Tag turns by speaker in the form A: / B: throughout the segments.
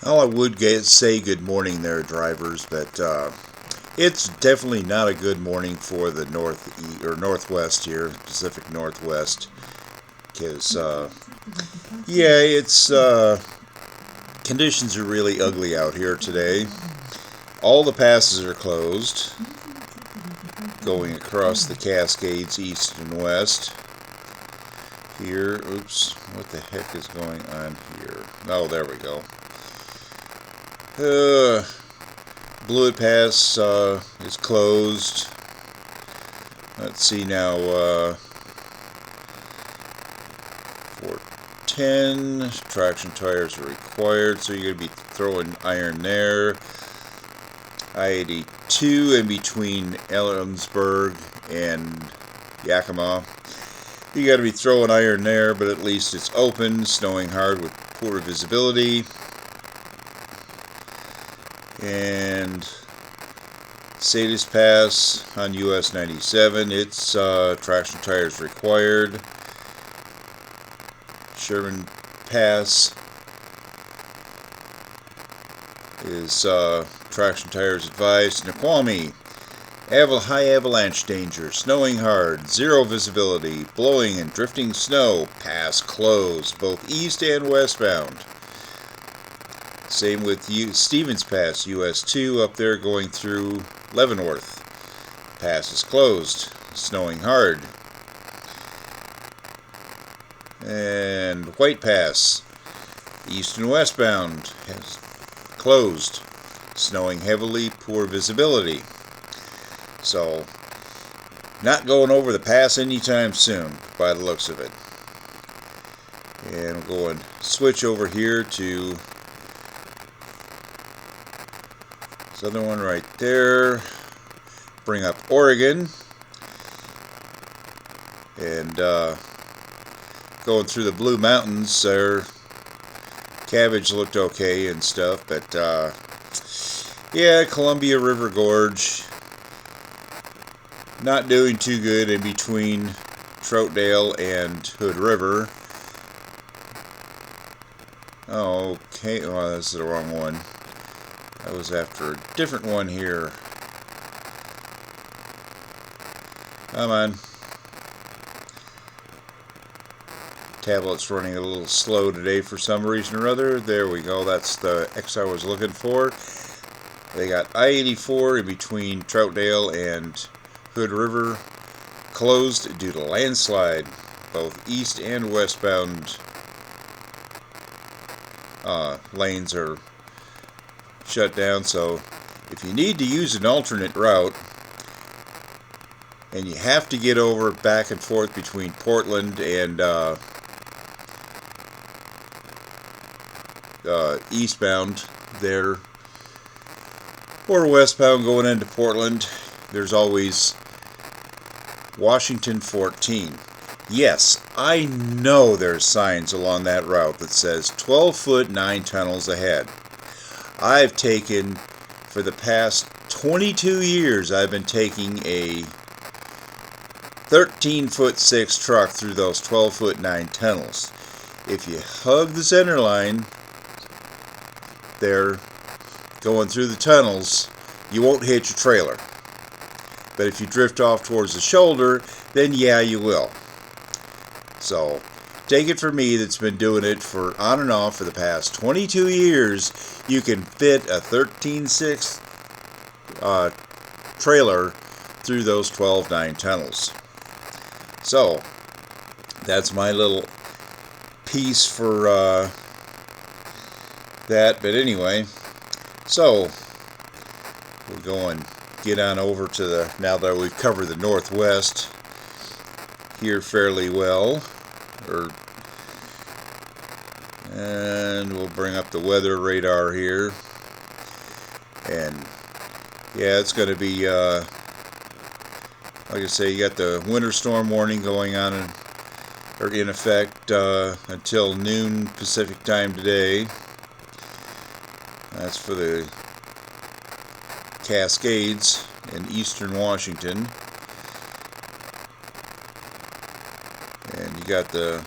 A: Well, I would say good morning there, drivers, but it's definitely not a good morning for the northeast or northwest here, Pacific Northwest, because yeah, it's conditions are really ugly out here today. All the passes are closed, going across the Cascades east and west. Here, oops, what the heck is going on here? Oh, there we go. Uh, Blewett Pass is closed. Let's see now. 410 traction tires are required, so you're going to be throwing iron there. I-82 in between Ellensburg and Yakima. You got to be throwing iron there, but at least it's open, snowing hard with poor visibility. And Sadis Pass on US 97, it's traction tires required. Sherman Pass is traction tires advised. Naquami, high avalanche danger, snowing hard, zero visibility, blowing and drifting snow, pass closed, both east and westbound. Same with Stevens Pass, US 2, up there going through Leavenworth. Pass is closed, snowing hard. And White Pass, east and westbound, has closed, snowing heavily, poor visibility. So, not going over the pass anytime soon, by the looks of it. And we'll go and switch over here to this other one right there. Bring up Oregon. And going through the Blue Mountains there. Cabbage looked okay and stuff, but yeah, Columbia River Gorge not doing too good in between Troutdale and Hood River. Oh, okay, well, that's the wrong one. I was after a different one here. Come on. Tablet's running a little slow today for some reason or other. There we go. That's the X I was looking for. They got I-84 in between Troutdale and Hood River closed due to landslide. Both east and westbound lanes are shut down. So if you need to use an alternate route and you have to get over back and forth between Portland and eastbound there, or westbound going into Portland, there's always Washington 14. Yes, I know there's signs along that route that says 12 foot 9 tunnels ahead. I've taken, for the past 22 years, I've been taking a 13 foot 6 truck through those 12 foot 9 tunnels. If you hug the center line there going through the tunnels, you won't hit your trailer. But if you drift off towards the shoulder, then yeah, you will. So take it from me that's been doing it for on and off for the past 22 years, you can fit a 13.6 trailer through those 12.9 tunnels. So that's my little piece for that. But anyway, so we'll go and get on over to the, now that we've covered the Northwest here fairly well, and we'll bring up the weather radar here. And yeah, it's going to be like I say, you got the winter storm warning going on in effect until noon Pacific time today. That's for the Cascades in eastern Washington. And you got the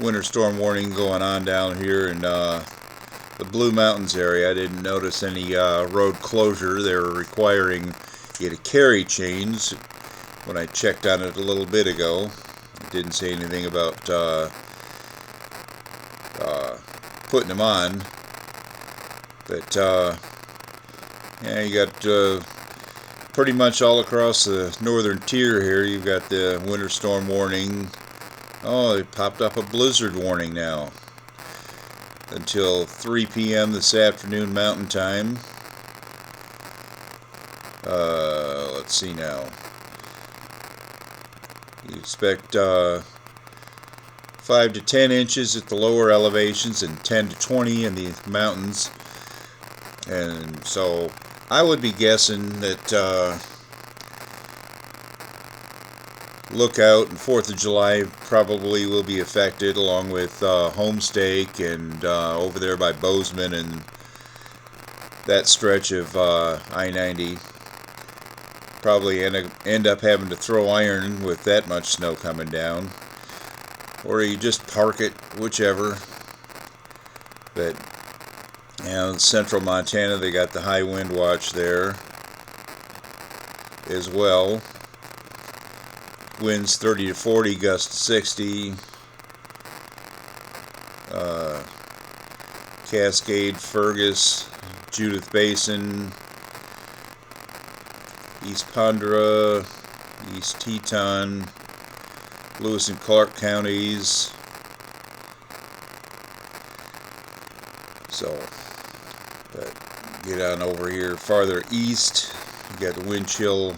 A: winter storm warning going on down here in the the Blue Mountains area. I didn't notice any road closure. They were requiring you to carry chains when I checked on it a little bit ago. It didn't say anything about putting them on. But yeah, you got pretty much all across the northern tier here. You've got the winter storm warning. Oh, it popped up a blizzard warning now until 3 p.m. this afternoon Mountain Time. Let's see now. You expect 5 to 10 inches at the lower elevations and 10 to 20 in the mountains. And so I would be guessing that Lookout and 4th of July probably will be affected, along with Homestake and over there by Bozeman and that stretch of I-90. Probably end up having to throw iron with that much snow coming down, or you just park it, whichever. But you know, central Montana, they got the high wind watch there as well. Winds 30 to 40, gusts to 60. Cascade, Fergus, Judith Basin, East Pondera, East Teton, Lewis and Clark counties. So, but get on over here farther east. You got the wind chill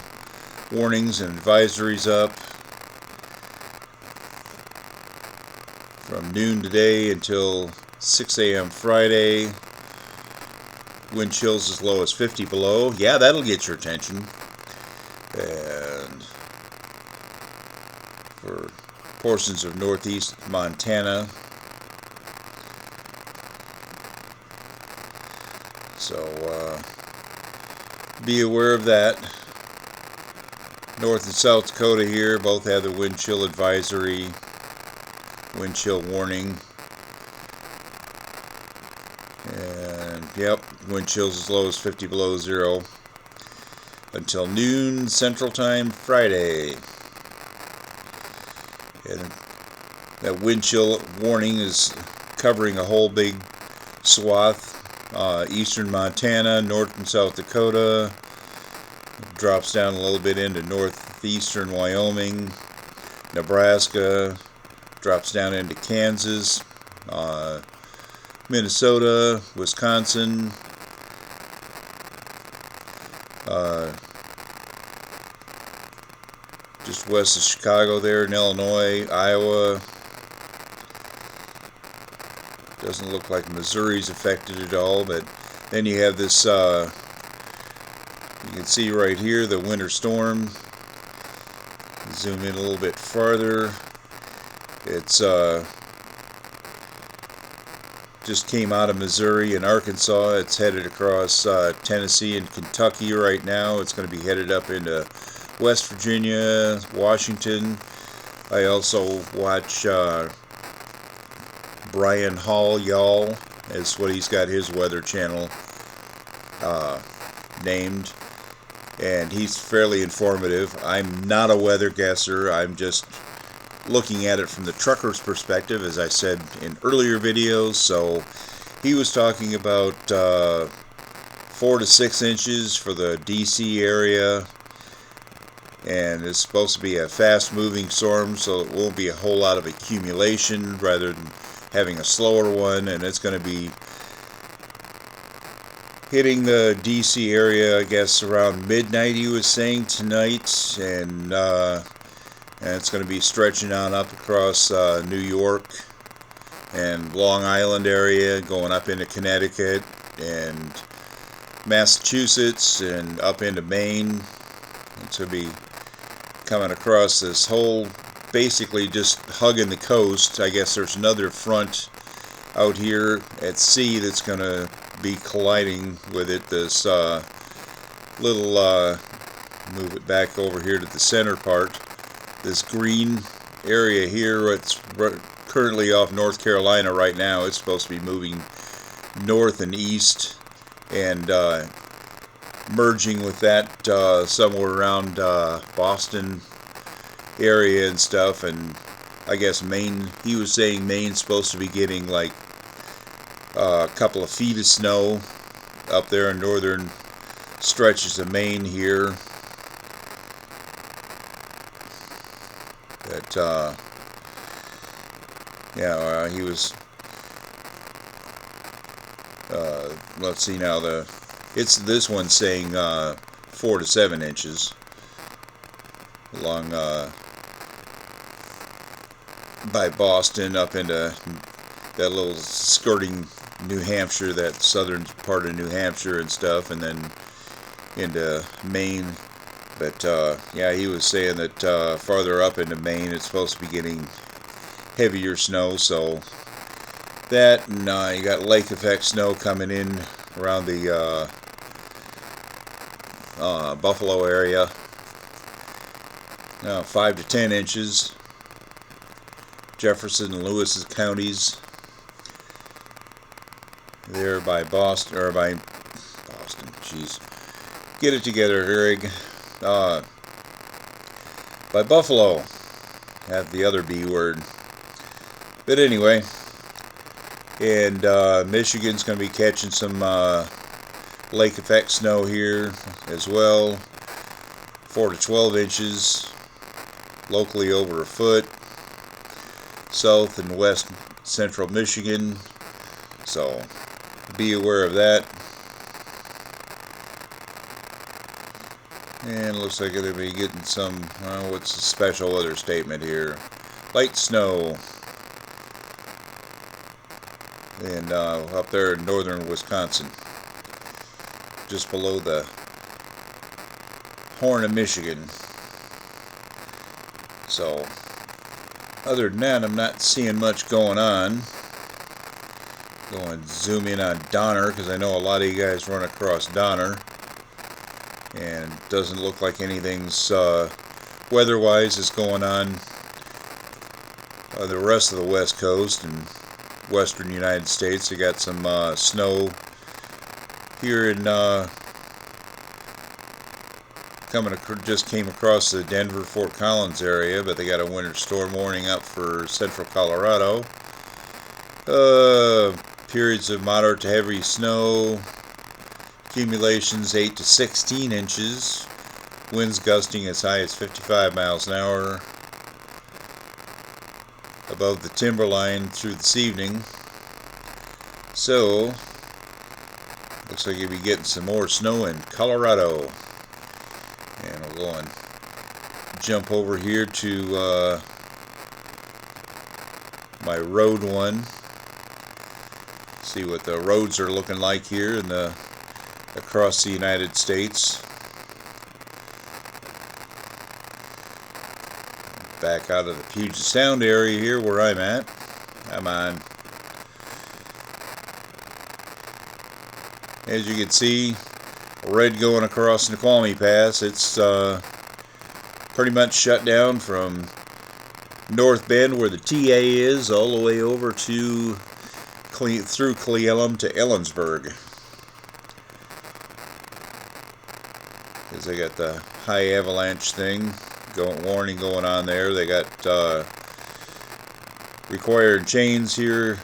A: warnings and advisories up from noon today until 6 a.m. Friday. Wind chills as low as 50 below. Yeah, that'll get your attention. And for portions of northeast Montana. So be aware of that. North and South Dakota here both have the wind chill advisory, wind chill warning. And yep, wind chills as low as 50 below zero until noon Central Time Friday. And that wind chill warning is covering a whole big swath. Eastern Montana, North and South Dakota, drops down a little bit into northeastern Wyoming, Nebraska, drops down into Kansas, Minnesota, Wisconsin, just west of Chicago there in Illinois, Iowa. Doesn't look like Missouri's affected at all, but then you have this, you can see right here the winter storm. Zoom in a little bit farther. It's just came out of Missouri and Arkansas. It's headed across Tennessee and Kentucky right now. It's going to be headed up into West Virginia, Washington. I also watch Brian Hall, y'all, is what he's got his weather channel named, and he's fairly informative. I'm not a weather guesser. I'm just looking at it from the trucker's perspective, as I said in earlier videos. So he was talking about 4 to 6 inches for the DC area, and it's supposed to be a fast-moving storm, so it won't be a whole lot of accumulation rather than having a slower one, and it's going to be hitting the DC area, I guess, around midnight, he was saying, tonight, and it's going to be stretching on up across New York and Long Island area, going up into Connecticut and Massachusetts and up into Maine. It's going to be coming across this whole, basically just hugging the coast. I guess there's another front out here at sea that's going to be colliding with it. This little, move it back over here to the center part. This green area here, it's currently off North Carolina right now. It's supposed to be moving north and east, and merging with that somewhere around Boston area and stuff. And I guess Maine, he was saying Maine's supposed to be getting like a couple of feet of snow up there in northern stretches of Maine here. That yeah, he was let's see now, this one's saying 4 to 7 inches along by Boston up into that little skirting New Hampshire, that southern part of New Hampshire and stuff, and then into Maine. But yeah, he was saying that farther up into Maine it's supposed to be getting heavier snow. So that, and you got lake effect snow coming in around the Buffalo area. Now 5 to 10 inches. Jefferson and Lewis counties there by Boston, or by Boston, jeez, get it together, Eric. By Buffalo, have the other B word. But anyway, and Michigan's going to be catching some lake effect snow here as well. 4 to 12 inches, locally over a foot. South and west central Michigan, so be aware of that. And looks like it'll be getting some, what's the special weather statement here? Light snow. And up there in northern Wisconsin, just below the Horn of Michigan. So other than that, I'm not seeing much going on. Go and zoom in on Donner, because I know a lot of you guys run across Donner, and it doesn't look like anything's weather-wise is going on the rest of the West Coast and western United States. They got some snow here in just came across the Denver Fort Collins area, but they got a winter storm warning up for central Colorado. Periods of moderate to heavy snow, accumulations 8 to 16 inches, winds gusting as high as 55 miles an hour above the timberline through this evening. So looks like you'll be getting some more snow in Colorado. And we'll go and jump over here to my road one. See what the roads are looking like here in across the United States. Back out of the Puget Sound area here where I'm at. Come on. As you can see, red going across Snoqualmie Pass. It's pretty much shut down from North Bend where the TA is all the way over to through Cle Elum to Ellensburg. Because they got the high avalanche thing warning going on there. They got required chains here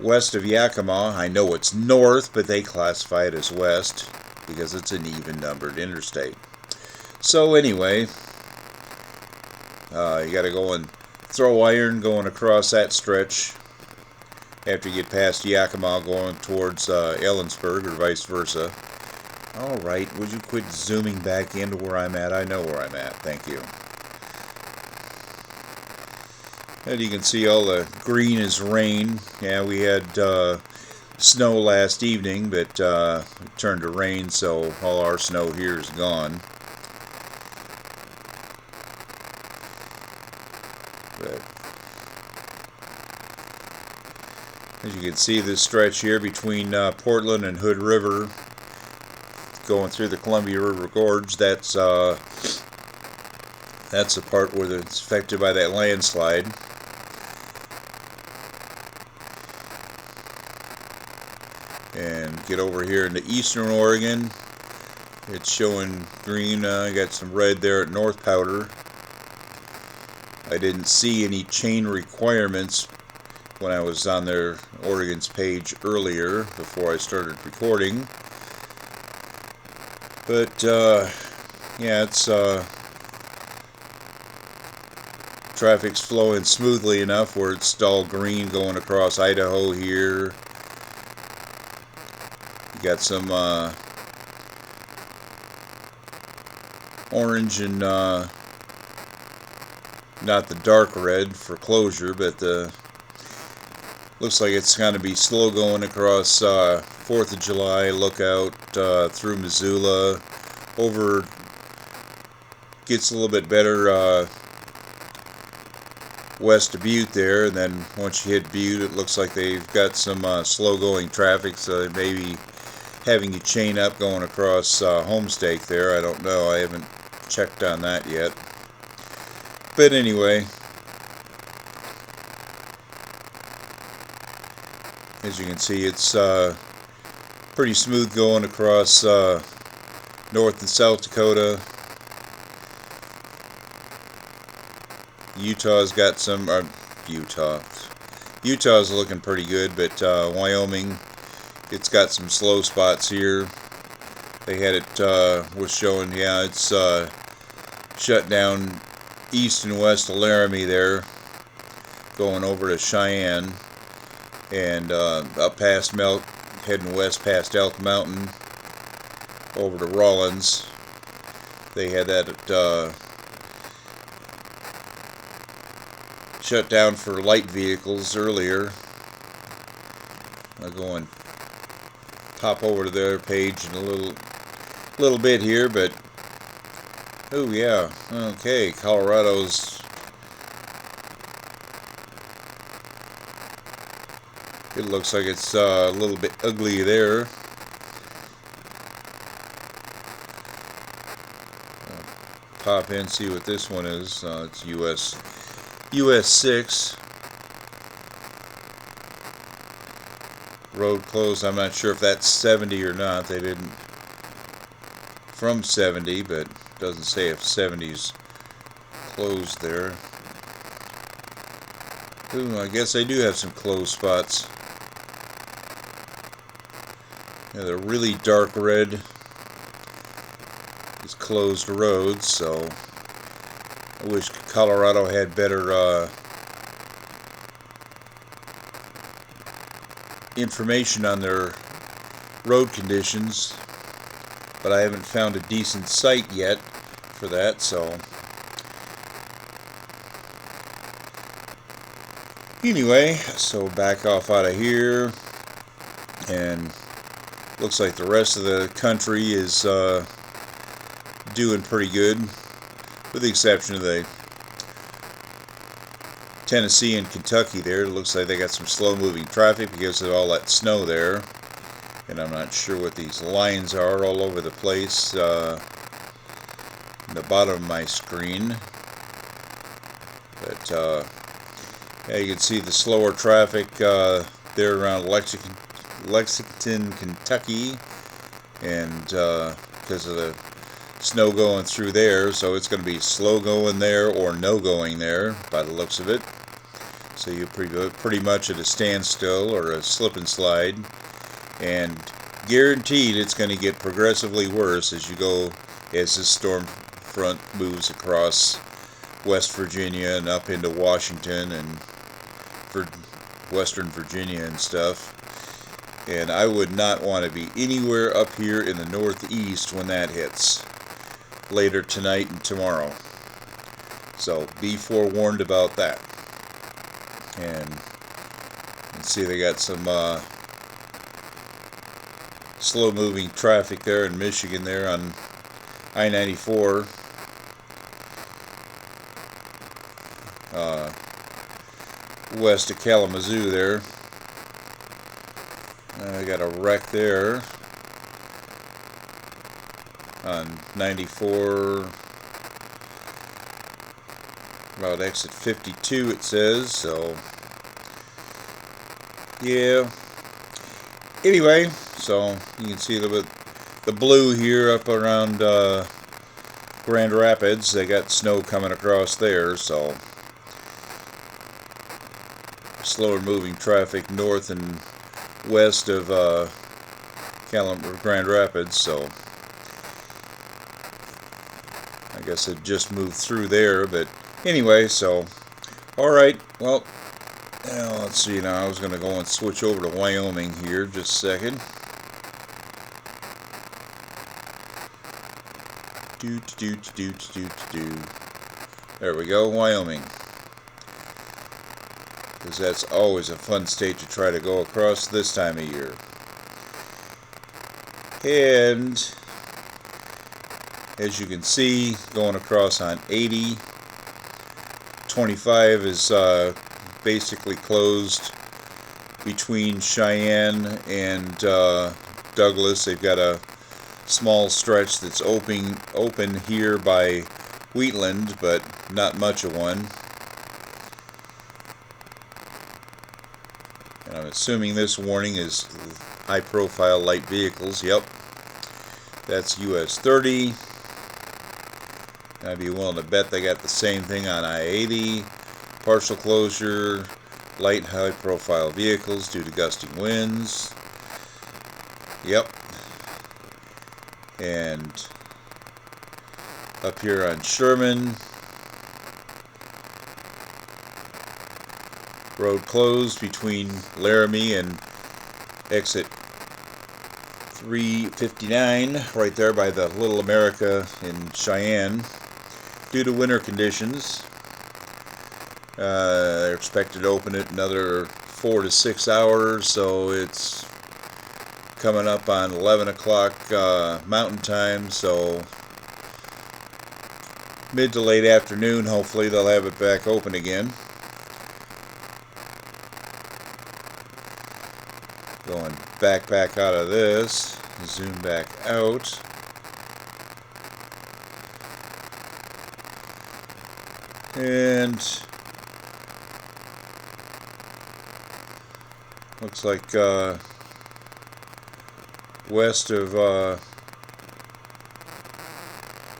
A: west of Yakima. I know it's north, but they classify it as west because it's an even numbered interstate. So anyway, you got to go and throw iron going across that stretch after you get past Yakima going towards Ellensburg or vice versa. Alright, would you quit zooming back into where I'm at? I know where I'm at. Thank you. And you can see all the green is rain. Yeah, we had snow last evening, but it turned to rain, so all our snow here is gone. But as you can see, this stretch here between Portland and Hood River, going through the Columbia River Gorge, that's the part where it's affected by that landslide. and get over here into eastern Oregon. It's showing green. I got some red there at North Powder. I didn't see any chain requirements when I was on their Oregon's page earlier before I started recording. But yeah, it's traffic's flowing smoothly enough where it's all green going across Idaho here. You got some orange and not the dark red for closure, but the looks like it's going to be slow going across 4th of July lookout through Missoula, over, gets a little bit better west of Butte there, and then once you hit Butte, it looks like they've got some slow going traffic, so they may be having you chain up going across Homestake there. I don't know, I haven't checked on that yet. But anyway, as you can see, it's pretty smooth going across North and South Dakota. Utah's got some, Utah's looking pretty good, but Wyoming, it's got some slow spots here. They had it, was showing, yeah, it's shut down east and west of Laramie there, going over to Cheyenne, and up past heading west past Elk Mountain, over to Rawlins. They had that shut down for light vehicles earlier. I'll go and pop over to their page in a little bit here, but oh yeah, okay, Colorado's, it looks like it's a little bit ugly there. Pop in, see what this one is. It's US 6. Road closed. I'm not sure if that's 70 or not. They didn't from 70, but doesn't say if 70's closed there. Ooh, I guess they do have some closed spots. Yeah, the really dark red is closed roads, so I wish Colorado had better information on their road conditions, but I haven't found a decent site yet for that, so anyway, so back off out of here, and looks like the rest of the country is doing pretty good, with the exception of the Tennessee and Kentucky there. It looks like they got some slow moving traffic because of all that snow there, and I'm not sure what these lines are all over the place in the bottom of my screen, but yeah, you can see the slower traffic there around Lexington, Kentucky, and because of the snow going through there, so it's going to be slow going there or no going there by the looks of it. So you're pretty much at a standstill or a slip and slide, and guaranteed it's going to get progressively worse as this storm front moves across West Virginia and up into Washington and for Western Virginia and stuff. And I would not want to be anywhere up here in the Northeast when that hits later tonight and tomorrow. So be forewarned about that. And let's see, they got some slow moving traffic there in Michigan there on I-94. West of Kalamazoo there. I got a wreck there on 94, about exit 52 it says, so yeah. Anyway, So you can see a little bit the blue here up around Grand Rapids. They got snow coming across there, so slower moving traffic north and west of Grand Rapids. So I guess it just moved through there, but anyway, so alright, well, let's see now. I was going to go and switch over to Wyoming here just a second. There we go, Wyoming. Because that's always a fun state to try to go across this time of year. And as you can see, going across on 80, 25 is basically closed between Cheyenne and Douglas. They've got a small stretch that's open here by Wheatland, but not much of one. And I'm assuming this warning is high-profile light vehicles. Yep, that's US 30. I'd be willing to bet they got the same thing on I-80. Partial closure, light high-profile vehicles due to gusting winds. Yep. And up here on Sherman, road closed between Laramie and exit 359, right there by the Little America in Cheyenne, due to winter conditions. They're expected to open it another 4 to 6 hours, so it's coming up on 11 o'clock Mountain Time, so mid to late afternoon, hopefully they'll have it back open again. Going back out of this, zoom back out. And looks like west of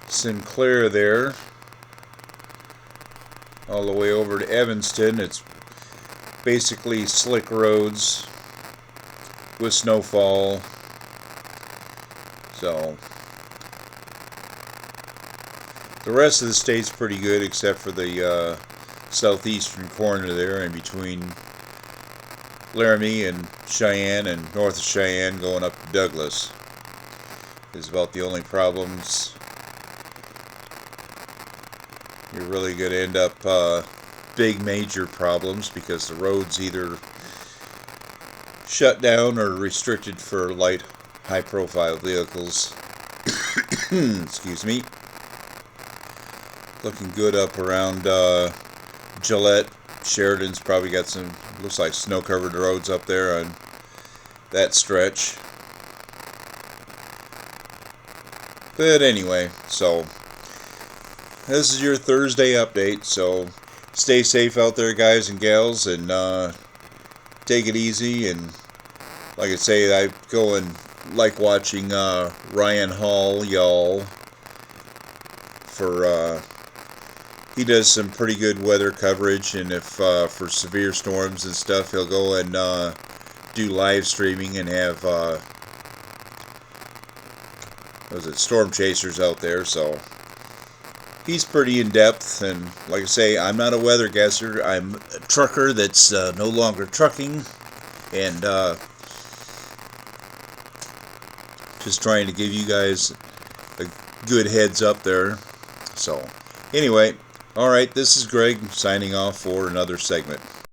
A: Sinclair there, all the way over to Evanston, it's basically slick roads with snowfall. So the rest of the state's pretty good, except for the southeastern corner there, in between Laramie and Cheyenne, and north of Cheyenne going up to Douglas is about the only problems. You're really going to end up big major problems, because the roads either shut down or restricted for light high profile vehicles. Excuse me. Looking good up around Gillette. Sheridan's probably got some, looks like snow covered roads up there on that stretch. But anyway, so this is your Thursday update, so stay safe out there, guys and gals, and take it easy. And like I say, I go and like watching Ryan Hall, y'all, for he does some pretty good weather coverage, and if for severe storms and stuff, he'll go and do live streaming and have storm chasers out there. So he's pretty in depth, and like I say, I'm not a weather guesser. I'm a trucker that's no longer trucking, and just trying to give you guys a good heads up there. So anyway, alright, this is Greg signing off for another segment.